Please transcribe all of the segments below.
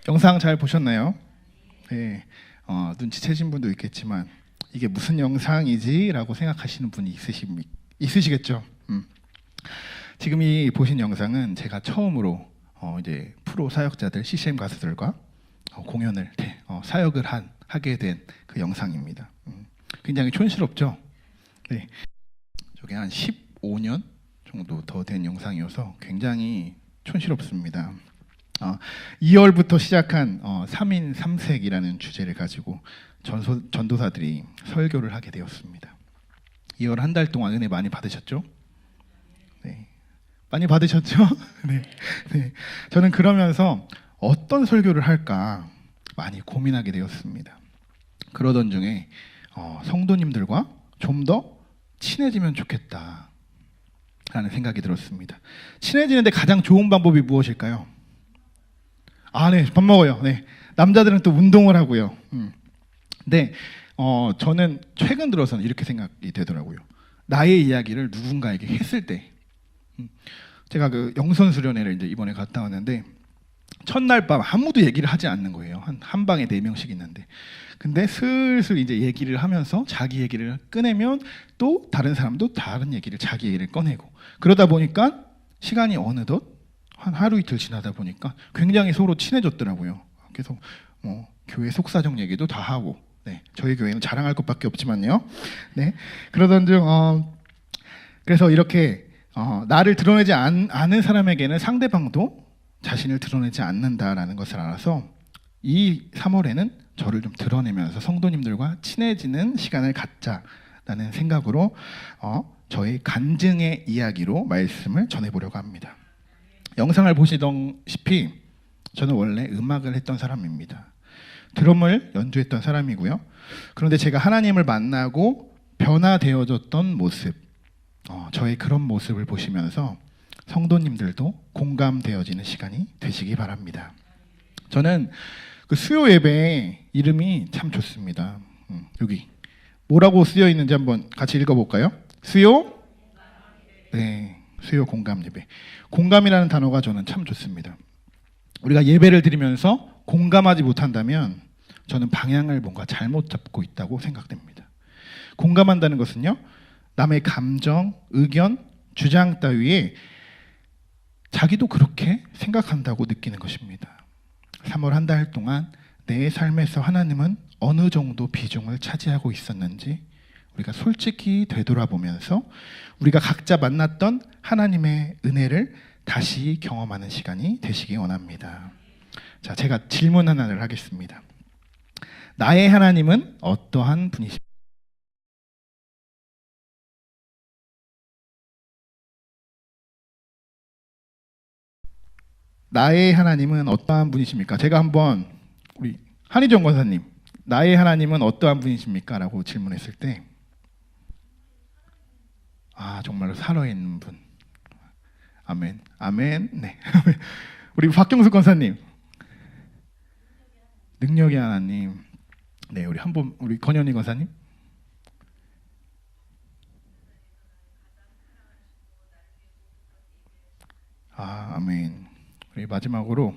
영상 잘 보셨나요? 네, 눈치채신 분도 있겠지만 이게 무슨 영상이지? 라고 생각하시는 분이 있으시겠죠? 지금 이 보신 영상은 제가 처음으로 이제 프로 사역자들, CCM 가수들과 공연을 사역을 하게 된 그 영상입니다. 굉장히 촌스럽죠? 네, 저게 한 15년 정도 더 된 영상이어서 굉장히 촌스럽습니다. 2월부터 시작한 3인 3색이라는 주제를 가지고 전도사들이 설교를 하게 되었습니다. 2월 한 달 동안 은혜 많이 받으셨죠? 네, 많이 받으셨죠? 네. 네. 저는 그러면서 어떤 설교를 할까 많이 고민하게 되었습니다. 그러던 중에 성도님들과 좀 더 친해지면 좋겠다 라는 생각이 들었습니다. 친해지는데 가장 좋은 방법이 무엇일까요? 네, 밥 먹어요. 네, 남자들은 또 운동을 하고요. 근데 저는 최근 들어서는 이렇게 생각이 되더라고요. 나의 이야기를 누군가에게 했을 때, 제가 그 영선 수련회를 이제 이번에 갔다 왔는데 첫날 밤 아무도 얘기를 하지 않는 거예요. 한 방에 4명씩 있는데, 근데 슬슬 이제 얘기를 하면서 자기 얘기를 꺼내면 또 다른 사람도 다른 얘기를, 자기 얘기를 꺼내고, 그러다 보니까 시간이 어느덧 한 하루 이틀 지나다 보니까 굉장히 서로 친해졌더라고요. 그래서 교회 속사정 얘기도 다 하고, 네, 저희 교회는 자랑할 것밖에 없지만요. 네, 그러던 중 그래서 이렇게 나를 드러내지 않은 사람에게는 상대방도 자신을 드러내지 않는다라는 것을 알아서 이 3월에는 저를 좀 드러내면서 성도님들과 친해지는 시간을 갖자라는 생각으로 저의 간증의 이야기로 말씀을 전해보려고 합니다. 영상을 보시다시피 저는 원래 음악을 했던 사람입니다. 드럼을 연주했던 사람이고요. 그런데 제가 하나님을 만나고 변화되어졌던 모습, 저의 그런 모습을 보시면서 성도님들도 공감되어지는 시간이 되시기 바랍니다. 저는 그 수요 예배 이름이 참 좋습니다. 여기 뭐라고 쓰여 있는지 한번 같이 읽어볼까요? 수요? 네, 수요 공감 예배. 공감이라는 단어가 저는 참 좋습니다. 우리가 예배를 드리면서 공감하지 못한다면 저는 방향을 뭔가 잘못 잡고 있다고 생각됩니다. 공감한다는 것은요, 남의 감정, 의견, 주장 따위에 자기도 그렇게 생각한다고 느끼는 것입니다. 3월 한 달 동안 내 삶에서 하나님은 어느 정도 비중을 차지하고 있었는지 우리가 솔직히 되돌아보면서 우리가 각자 만났던 하나님의 은혜를 다시 경험하는 시간이 되시기 원합니다. 자, 제가 질문 하나를 하겠습니다. 나의 하나님은 어떠한 분이십니까? 나의 하나님은 어떠한 분이십니까? 제가 한번 우리 한희정 권사님, 나의 하나님은 어떠한 분이십니까? 라고 질문했을 때 정말로 살아있는 분. 아멘. 아멘. 네. 우리 박경수 권사님, 능력의 하나님. 네, 우리 권현희 권사님. 아멘. 우리 마지막으로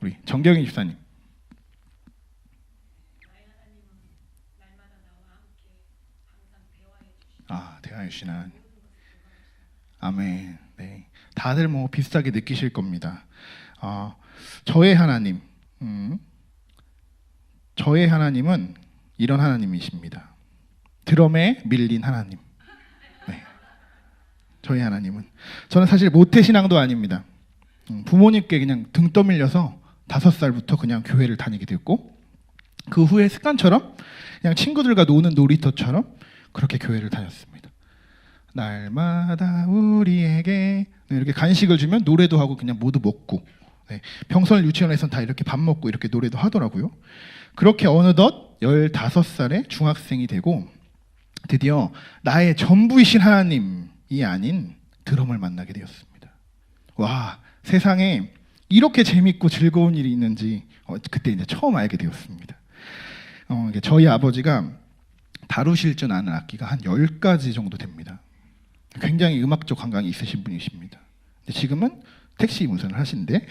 우리 정경희 집사님. 대화해 주시는. 아멘. 네, 다들 뭐 비슷하게 느끼실 겁니다. 저의 하나님, 저의 하나님은 이런 하나님이십니다. 드럼에 밀린 하나님. 네, 저의 하나님은, 저는 사실 모태신앙도 아닙니다. 부모님께 그냥 등 떠밀려서 5살부터 그냥 교회를 다니게 되었고, 그 후에 습관처럼 그냥 친구들과 노는 놀이터처럼 그렇게 교회를 다녔습니다. 날마다 우리에게 이렇게 간식을 주면 노래도 하고 그냥 모두 먹고, 네, 평소에 유치원에서는 다 이렇게 밥 먹고 이렇게 노래도 하더라고요. 그렇게 어느덧 15살에 중학생이 되고 드디어 나의 전부이신 하나님이 아닌 드럼을 만나게 되었습니다. 와, 세상에 이렇게 재밌고 즐거운 일이 있는지 그때 이제 처음 알게 되었습니다. 저희 아버지가 다루실 줄 아는 악기가 한 10가지 정도 됩니다. 굉장히 음악적 감각이 있으신 분이십니다. 근데 지금은 택시 운전을 하시는데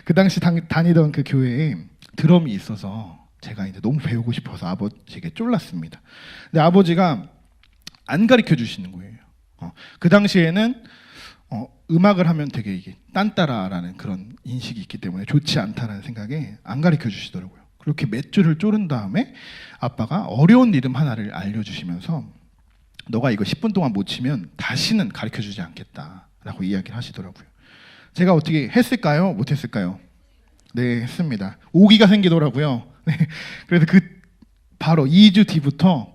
그 당시 다니던 그 교회에 드럼이 있어서 제가 이제 너무 배우고 싶어서 아버지에게 쫄랐습니다. 근데 아버지가 안 가르쳐 주시는 거예요. 그 당시에는 음악을 하면 되게 이게 딴따라라는 그런 인식이 있기 때문에 좋지 않다라는 생각에 안 가르쳐 주시더라고요. 그렇게 몇 줄을 쪼른 다음에 아빠가 어려운 리듬 하나를 알려주시면서 너가 이거 10분 동안 못 치면 다시는 가르쳐 주지 않겠다라고 이야기를 하시더라고요. 제가 어떻게 했을까요? 못 했을까요? 네, 했습니다. 오기가 생기더라고요. 네, 그래서 바로 2주 뒤부터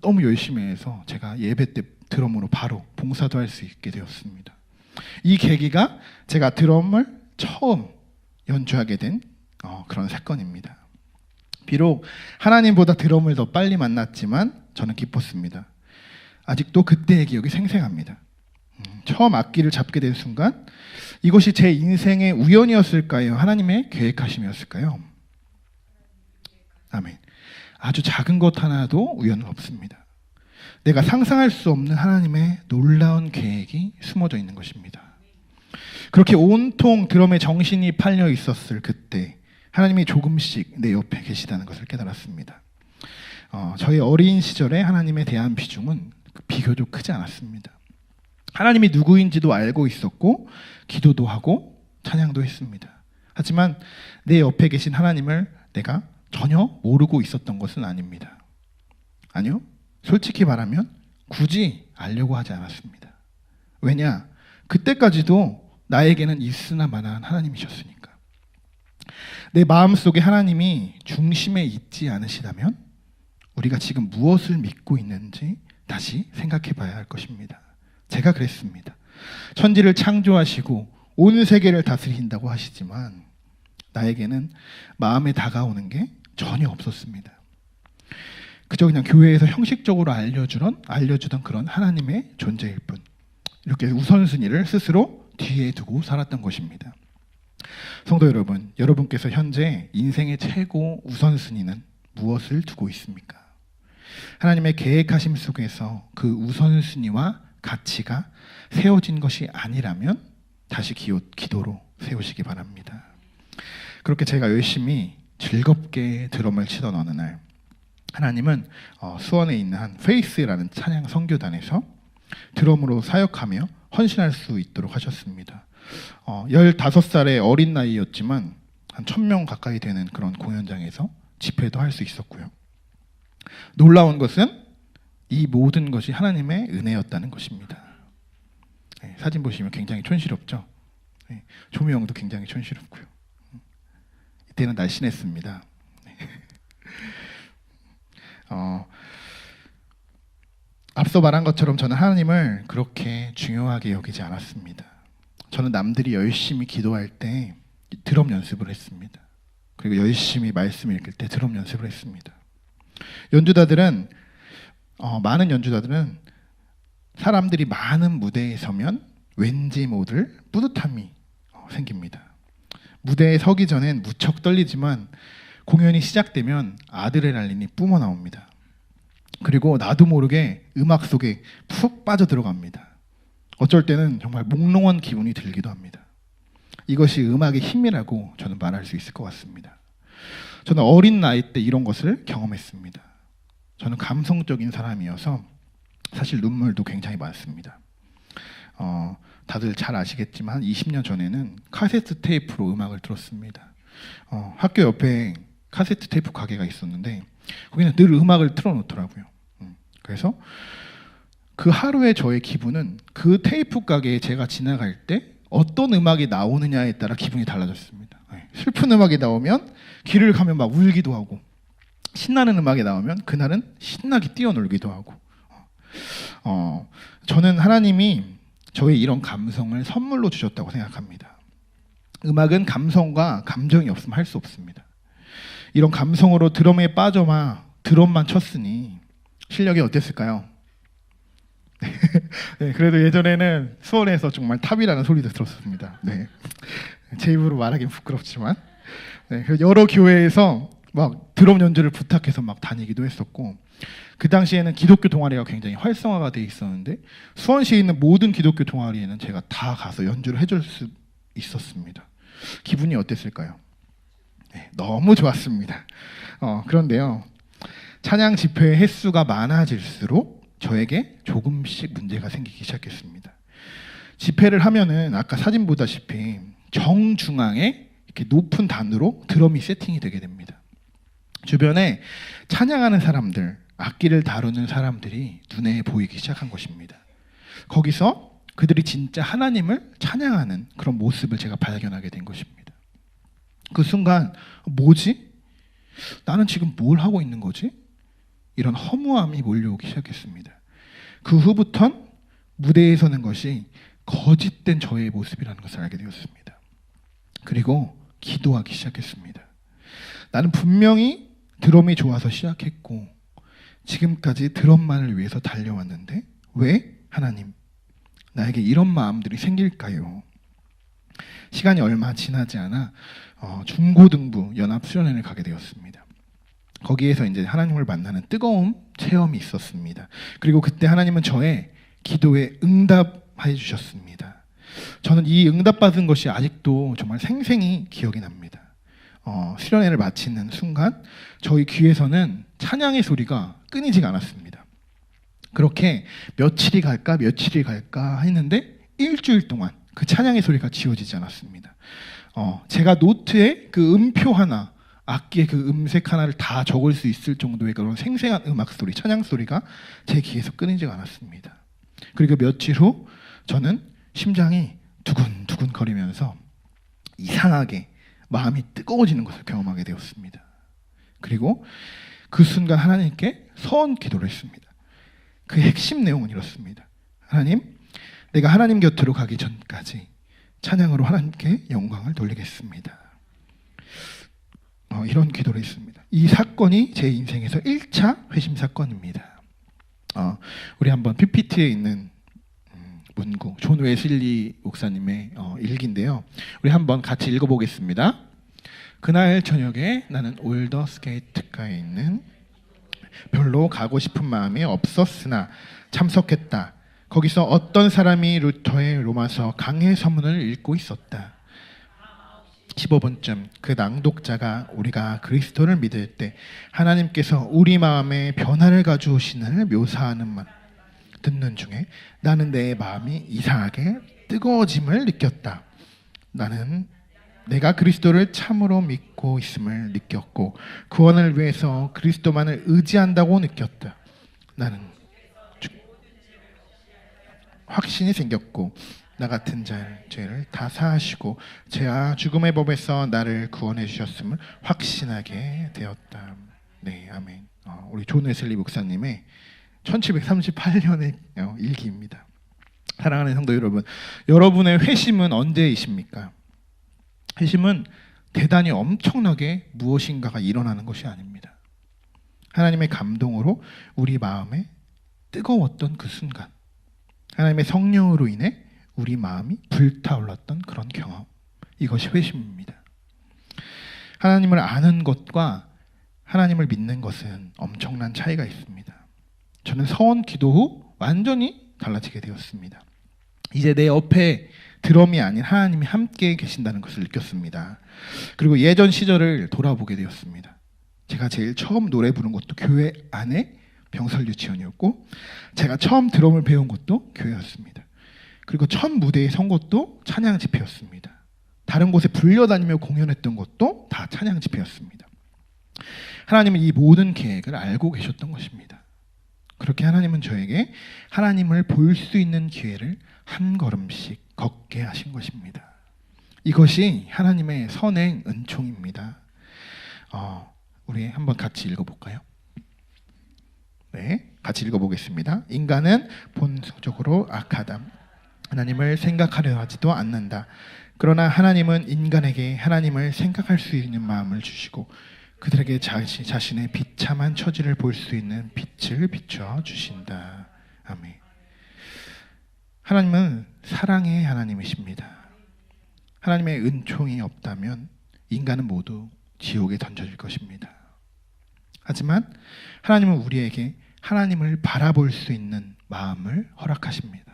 너무 열심히 해서 제가 예배 때 드럼으로 바로 봉사도 할 수 있게 되었습니다. 이 계기가 제가 드럼을 처음 연주하게 된 그런 사건입니다. 비록 하나님보다 드럼을 더 빨리 만났지만 저는 기뻤습니다. 아직도 그때의 기억이 생생합니다. 처음 악기를 잡게 된 순간 이것이 제 인생의 우연이었을까요? 하나님의 계획하심이었을까요? 아멘. 아주 작은 것 하나도 우연은 없습니다. 내가 상상할 수 없는 하나님의 놀라운 계획이 숨어져 있는 것입니다. 그렇게 온통 드럼에 정신이 팔려 있었을 그때 하나님이 조금씩 내 옆에 계시다는 것을 깨달았습니다. 저의 어린 시절에 하나님에 대한 비중은 비교적 크지 않았습니다. 하나님이 누구인지도 알고 있었고 기도도 하고 찬양도 했습니다. 하지만 내 옆에 계신 하나님을 내가 전혀 모르고 있었던 것은 아닙니다. 아니요. 솔직히 말하면 굳이 알려고 하지 않았습니다. 왜냐? 그때까지도 나에게는 있으나 마나한 하나님이셨으니까. 내 마음속에 하나님이 중심에 있지 않으시다면 우리가 지금 무엇을 믿고 있는지 다시 생각해 봐야 할 것입니다. 제가 그랬습니다. 천지를 창조하시고 온 세계를 다스린다고 하시지만 나에게는 마음에 다가오는 게 전혀 없었습니다. 그저 그냥 교회에서 형식적으로 알려주던 그런 하나님의 존재일 뿐. 이렇게 우선순위를 스스로 뒤에 두고 살았던 것입니다. 성도 여러분, 여러분께서 현재 인생의 최고 우선순위는 무엇을 두고 있습니까? 하나님의 계획하심 속에서 그 우선순위와 가치가 세워진 것이 아니라면 다시 기도로 세우시기 바랍니다. 그렇게 제가 열심히 즐겁게 드럼을 치던 어느 날 하나님은 수원에 있는 한 페이스라는 찬양 선교단에서 드럼으로 사역하며 헌신할 수 있도록 하셨습니다. 15살의 어린 나이였지만 한 1000명 가까이 되는 그런 공연장에서 집회도 할 수 있었고요. 놀라운 것은 이 모든 것이 하나님의 은혜였다는 것입니다. 네, 사진 보시면 굉장히 촌스럽죠? 네, 조명도 굉장히 촌스럽고요. 이때는 날씬했습니다. 네. 앞서 말한 것처럼 저는 하나님을 그렇게 중요하게 여기지 않았습니다. 저는 남들이 열심히 기도할 때 드럼 연습을 했습니다. 그리고 열심히 말씀 읽을 때 드럼 연습을 했습니다. 많은 연주자들은 사람들이 많은 무대에 서면 왠지 모를 뿌듯함이 생깁니다. 무대에 서기 전엔 무척 떨리지만 공연이 시작되면 아드레날린이 뿜어 나옵니다. 그리고 나도 모르게 음악 속에 푹 빠져 들어갑니다. 어쩔 때는 정말 몽롱한 기분이 들기도 합니다. 이것이 음악의 힘이라고 저는 말할 수 있을 것 같습니다. 저는 어린 나이 때 이런 것을 경험했습니다. 저는 감성적인 사람이어서 사실 눈물도 굉장히 많습니다. 다들 잘 아시겠지만 20년 전에는 카세트 테이프로 음악을 들었습니다. 학교 옆에 카세트 테이프 가게가 있었는데 거기는 늘 음악을 틀어놓더라고요. 그래서 그 하루의 저의 기분은 그 테이프 가게에 제가 지나갈 때 어떤 음악이 나오느냐에 따라 기분이 달라졌습니다. 슬픈 음악이 나오면 길을 가면 막 울기도 하고 신나는 음악이 나오면 그날은 신나게 뛰어놀기도 하고 저는 하나님이 저의 이런 감성을 선물로 주셨다고 생각합니다. 음악은 감성과 감정이 없으면 할 수 없습니다. 이런 감성으로 드럼에 빠져만 드럼만 쳤으니 실력이 어땠을까요? 네, 그래도 예전에는 수원에서 정말 탑이라는 소리도 들었습니다. 네, 제 입으로 말하기는 부끄럽지만 네, 여러 교회에서 막 드럼 연주를 부탁해서 막 다니기도 했었고 그 당시에는 기독교 동아리가 굉장히 활성화가 돼 있었는데 수원시에 있는 모든 기독교 동아리에는 제가 다 가서 연주를 해줄 수 있었습니다. 기분이 어땠을까요? 네, 너무 좋았습니다. 그런데요, 찬양 집회의 횟수가 많아질수록 저에게 조금씩 문제가 생기기 시작했습니다. 집회를 하면은 아까 사진 보다시피 정중앙에 이렇게 높은 단으로 드럼이 세팅이 되게 됩니다. 주변에 찬양하는 사람들, 악기를 다루는 사람들이 눈에 보이기 시작한 것입니다. 거기서 그들이 진짜 하나님을 찬양하는 그런 모습을 제가 발견하게 된 것입니다. 그 순간 뭐지? 나는 지금 뭘 하고 있는 거지? 이런 허무함이 몰려오기 시작했습니다. 그 후부턴 무대에 서는 것이 거짓된 저의 모습이라는 것을 알게 되었습니다. 그리고 기도하기 시작했습니다. 나는 분명히 드럼이 좋아서 시작했고 지금까지 드럼만을 위해서 달려왔는데 왜 하나님 나에게 이런 마음들이 생길까요? 시간이 얼마 지나지 않아 중고등부 연합수련회를 가게 되었습니다. 거기에서 이제 하나님을 만나는 뜨거운 체험이 있었습니다. 그리고 그때 하나님은 저의 기도에 응답해 주셨습니다. 저는 이 응답받은 것이 아직도 정말 생생히 기억이 납니다. 수련회를 마치는 순간 저희 귀에서는 찬양의 소리가 끊이지가 않았습니다. 그렇게 며칠이 갈까 했는데 일주일 동안 그 찬양의 소리가 지워지지 않았습니다. 제가 노트에 그 음표 하나, 악기의 그 음색 하나를 다 적을 수 있을 정도의 그런 생생한 음악 소리, 찬양 소리가 제 귀에서 끊이지가 않았습니다. 그리고 며칠 후 저는 심장이 두근두근 거리면서 이상하게 마음이 뜨거워지는 것을 경험하게 되었습니다. 그리고 그 순간 하나님께 서원 기도를 했습니다. 그 핵심 내용은 이렇습니다. 하나님, 내가 하나님 곁으로 가기 전까지 찬양으로 하나님께 영광을 돌리겠습니다. 이런 기도를 했습니다. 이 사건이 제 인생에서 1차 회심 사건입니다. 우리 한번 PPT에 있는 문구 존 웨슬리 목사님의 일기인데요. 우리 한번 같이 읽어보겠습니다. 그날 저녁에 나는 올더스게이트가에 있는 별로 가고 싶은 마음이 없었으나 참석했다. 거기서 어떤 사람이 루터의 로마서 강해 서문을 읽고 있었다. 15분쯤 그 낭독자가 우리가 그리스도를 믿을 때 하나님께서 우리 마음에 변화를 가져오시는 묘사하는 말 듣는 중에 나는 내 마음이 이상하게 뜨거워짐을 느꼈다. 나는 내가 그리스도를 참으로 믿고 있음을 느꼈고 구원을 위해서 그리스도만을 의지한다고 느꼈다. 나는 확신이 생겼고 나 같은 죄를 다 사하시고 죄와 죽음의 법에서 나를 구원해 주셨음을 확신하게 되었다. 네, 아멘. 우리 존 웨슬리 목사님의 1738년의 일기입니다. 사랑하는 성도 여러분, 여러분의 회심은 언제이십니까? 회심은 대단히 엄청나게 무엇인가가 일어나는 것이 아닙니다. 하나님의 감동으로 우리 마음에 뜨거웠던 그 순간, 하나님의 성령으로 인해 우리 마음이 불타올랐던 그런 경험, 이것이 회심입니다. 하나님을 아는 것과 하나님을 믿는 것은 엄청난 차이가 있습니다. 저는 서원 기도 후 완전히 달라지게 되었습니다. 이제 내 옆에 드럼이 아닌 하나님이 함께 계신다는 것을 느꼈습니다. 그리고 예전 시절을 돌아보게 되었습니다. 제가 제일 처음 노래 부른 것도 교회 안에 병설 유치원이었고 제가 처음 드럼을 배운 것도 교회였습니다. 그리고 첫 무대에 선 것도 찬양 집회였습니다. 다른 곳에 불려다니며 공연했던 것도 다 찬양 집회였습니다. 하나님은 이 모든 계획을 알고 계셨던 것입니다. 그렇게 하나님은 저에게 하나님을 볼 수 있는 기회를 한 걸음씩 걷게 하신 것입니다. 이것이 하나님의 선행 은총입니다. 우리 한번 같이 읽어볼까요? 네, 같이 읽어보겠습니다. 인간은 본성적으로 악하다. 하나님을 생각하려 하지도 않는다. 그러나 하나님은 인간에게 하나님을 생각할 수 있는 마음을 주시고 그들에게 자신의 비참한 처지를 볼 수 있는 빛을 비춰 주신다. 아멘. 하나님은 사랑의 하나님이십니다. 하나님의 은총이 없다면 인간은 모두 지옥에 던져질 것입니다. 하지만 하나님은 우리에게 하나님을 바라볼 수 있는 마음을 허락하십니다.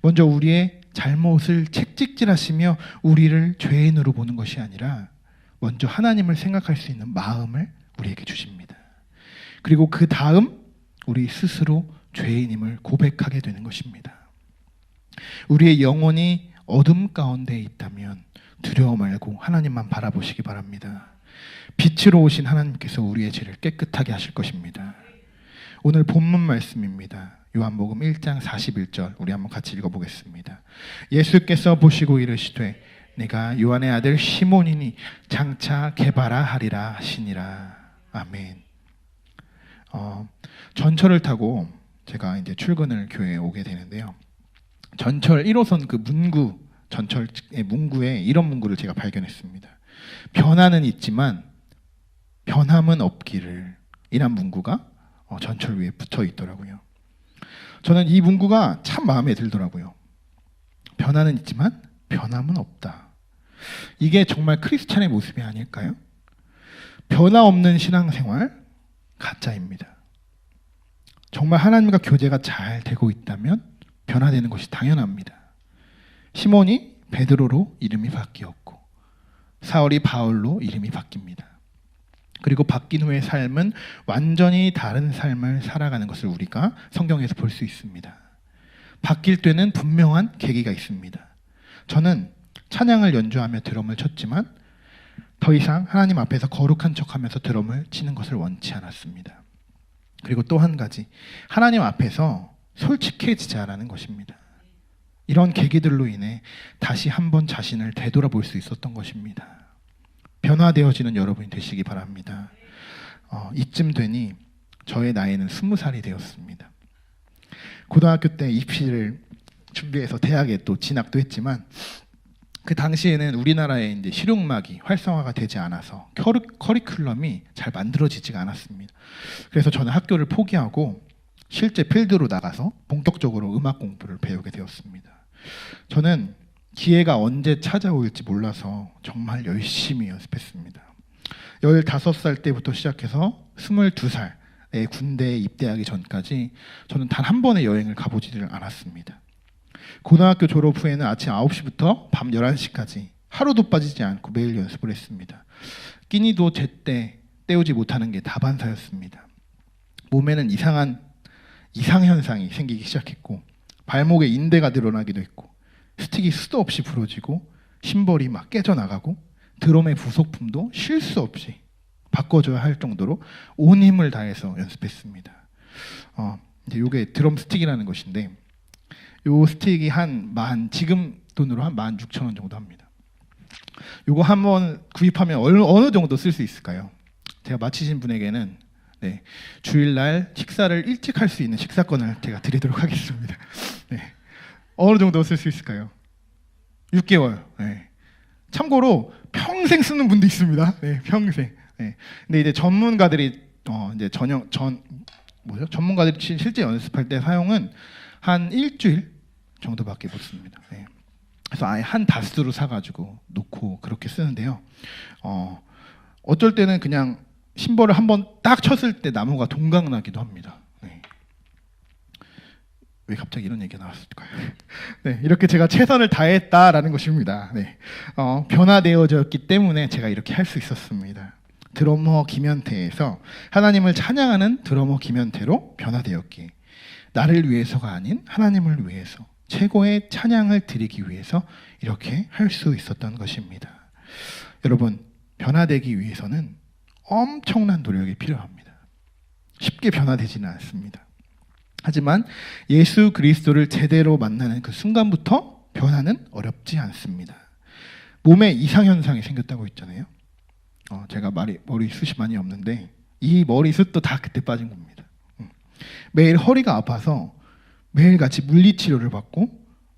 먼저 우리의 잘못을 책찍질하시며 우리를 죄인으로 보는 것이 아니라 먼저 하나님을 생각할 수 있는 마음을 우리에게 주십니다. 그리고 그 다음 우리 스스로 죄인임을 고백하게 되는 것입니다. 우리의 영혼이 어둠 가운데 있다면 두려워 말고 하나님만 바라보시기 바랍니다. 빛으로 오신 하나님께서 우리의 죄를 깨끗하게 하실 것입니다. 오늘 본문 말씀입니다. 요한복음 1장 41절 우리 한번 같이 읽어보겠습니다. 예수께서 보시고 이르시되 내가 요한의 아들 시몬이니 장차 개바라 하리라 하시니라. 아멘. 전철을 타고 제가 이제 출근을 교회에 오게 되는데요. 전철 1호선 그 문구, 전철의 문구에 이런 문구를 제가 발견했습니다. 변화는 있지만 변함은 없기를, 이란 문구가 전철 위에 붙어 있더라고요. 저는 이 문구가 참 마음에 들더라고요. 변화는 있지만 변함은 없다. 이게 정말 크리스찬의 모습이 아닐까요? 변화 없는 신앙생활 가짜입니다. 정말 하나님과 교제가 잘 되고 있다면 변화되는 것이 당연합니다. 시몬이 베드로로 이름이 바뀌었고 사울이 바울로 이름이 바뀝니다. 그리고 바뀐 후의 삶은 완전히 다른 삶을 살아가는 것을 우리가 성경에서 볼 수 있습니다. 바뀔 때는 분명한 계기가 있습니다. 저는 찬양을 연주하며 드럼을 쳤지만 더 이상 하나님 앞에서 거룩한 척하면서 드럼을 치는 것을 원치 않았습니다. 그리고 또 한 가지, 하나님 앞에서 솔직해지자라는 것입니다. 이런 계기들로 인해 다시 한번 자신을 되돌아볼 수 있었던 것입니다. 변화되어지는 여러분이 되시기 바랍니다. 이쯤 되니 저의 나이는 20살이 되었습니다. 고등학교 때 입시를 준비해서 대학에 또 진학도 했지만 그 당시에는 우리나라의 이제 실용음악이 활성화가 되지 않아서 커리큘럼이 잘 만들어지지가 않았습니다. 그래서 저는 학교를 포기하고 실제 필드로 나가서 본격적으로 음악 공부를 배우게 되었습니다. 저는 기회가 언제 찾아올지 몰라서 정말 열심히 연습했습니다. 15살 때부터 시작해서 22살에 군대에 입대하기 전까지 저는 단 한 번의 여행을 가보지를 않았습니다. 고등학교 졸업 후에는 아침 9시부터 밤 11시까지 하루도 빠지지 않고 매일 연습을 했습니다. 끼니도 제때 때우지 못하는 게 다반사였습니다. 몸에는 이상현상이 생기기 시작했고 발목에 인대가 늘어나기도 했고 스틱이 수도 없이 부러지고 심벌이 막 깨져나가고 드럼의 부속품도 쉴 수 없이 바꿔줘야 할 정도로 온 힘을 다해서 연습했습니다. 이제 이게 드럼 스틱이라는 것인데 요 스틱이 지금 돈으로 한 16,000원 정도 합니다. 요거 한번 구입하면 어느 정도 쓸 수 있을까요? 제가 마치신 분에게는 주일날 식사를 일찍 할 수 있는 식사권을 제가 드리도록 하겠습니다. 어느 정도 쓸 수 있을까요? 6개월. 참고로 평생 쓰는 분도 있습니다. 평생. 근데 이제 전문가들이 전문가들이 실제 연습할 때 사용은 한 일주일 정도밖에 못 씁니다. 그래서 아예 한 다스로 사가지고 놓고 그렇게 쓰는데요. 어쩔 때는 그냥 심벌을 한번 딱 쳤을 때 나무가 동강나기도 합니다. 왜 갑자기 이런 얘기가 나왔을까요? 이렇게 제가 최선을 다했다라는 것입니다. 변화되어졌기 때문에 제가 이렇게 할 수 있었습니다. 드러머 김현태에서 하나님을 찬양하는 드러머 김현태로 변화되었기에 나를 위해서가 아닌 하나님을 위해서 최고의 찬양을 드리기 위해서 이렇게 할 수 있었던 것입니다. 여러분, 변화되기 위해서는 엄청난 노력이 필요합니다. 쉽게 변화되지는 않습니다. 하지만 예수 그리스도를 제대로 만나는 그 순간부터 변화는 어렵지 않습니다. 몸에 이상현상이 생겼다고 했잖아요. 제가 머리숱이 많이 없는데 이 머리숱도 다 그때 빠진 겁니다. 매일 허리가 아파서 매일같이 물리치료를 받고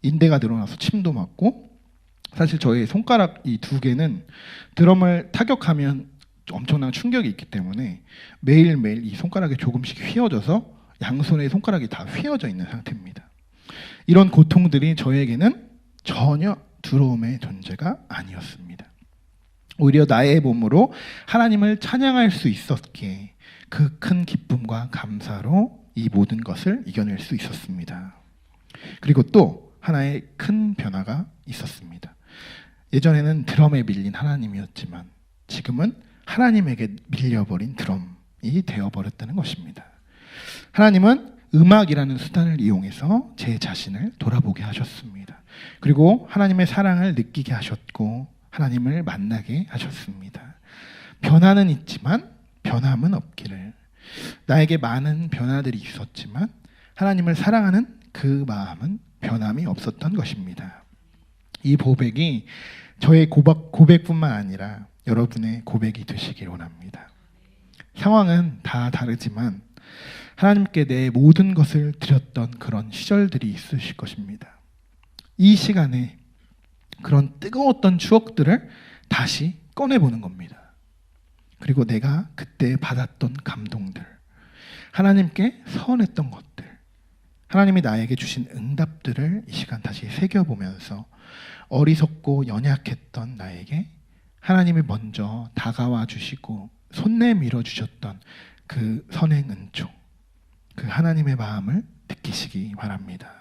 인대가 늘어나서 침도 맞고 사실 저의 손가락 이 2개는 드럼을 타격하면 엄청난 충격이 있기 때문에 매일매일 이 손가락이 조금씩 휘어져서 양손의 손가락이 다 휘어져 있는 상태입니다. 이런 고통들이 저에게는 전혀 두려움의 존재가 아니었습니다. 오히려 나의 몸으로 하나님을 찬양할 수 있었기에 그 큰 기쁨과 감사로 이 모든 것을 이겨낼 수 있었습니다. 그리고 또 하나의 큰 변화가 있었습니다. 예전에는 드럼에 밀린 하나님이었지만 지금은 하나님에게 밀려버린 드럼이 되어버렸다는 것입니다. 하나님은 음악이라는 수단을 이용해서 제 자신을 돌아보게 하셨습니다. 그리고 하나님의 사랑을 느끼게 하셨고 하나님을 만나게 하셨습니다. 변화는 있지만 변함은 없기를. 나에게 많은 변화들이 있었지만 하나님을 사랑하는 그 마음은 변함이 없었던 것입니다. 이 고백이 저의 고백뿐만 아니라 여러분의 고백이 되시길 원합니다. 상황은 다 다르지만 하나님께 내 모든 것을 드렸던 그런 시절들이 있으실 것입니다. 이 시간에 그런 뜨거웠던 추억들을 다시 꺼내보는 겁니다. 그리고 내가 그때 받았던 감동들, 하나님께 서운했던 것들, 하나님이 나에게 주신 응답들을 이 시간 다시 새겨보면서 어리석고 연약했던 나에게 하나님이 먼저 다가와 주시고 손 내밀어 주셨던 그 선행 은총, 그 하나님의 마음을 느끼시기 바랍니다.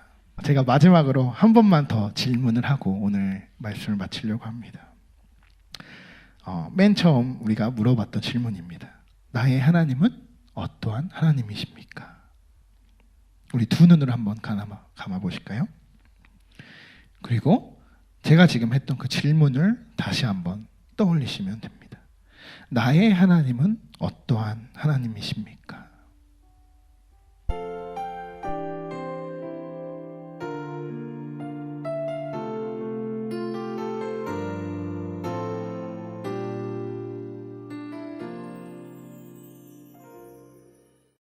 제가 마지막으로 한 번만 더 질문을 하고 오늘 말씀을 마치려고 합니다. 맨 처음 우리가 물어봤던 질문입니다. 나의 하나님은 어떠한 하나님이십니까? 우리 두 눈으로 한번 감아 보실까요? 그리고 제가 지금 했던 그 질문을 다시 한번 떠올리시면 됩니다. 나의 하나님은 어떠한 하나님이십니까?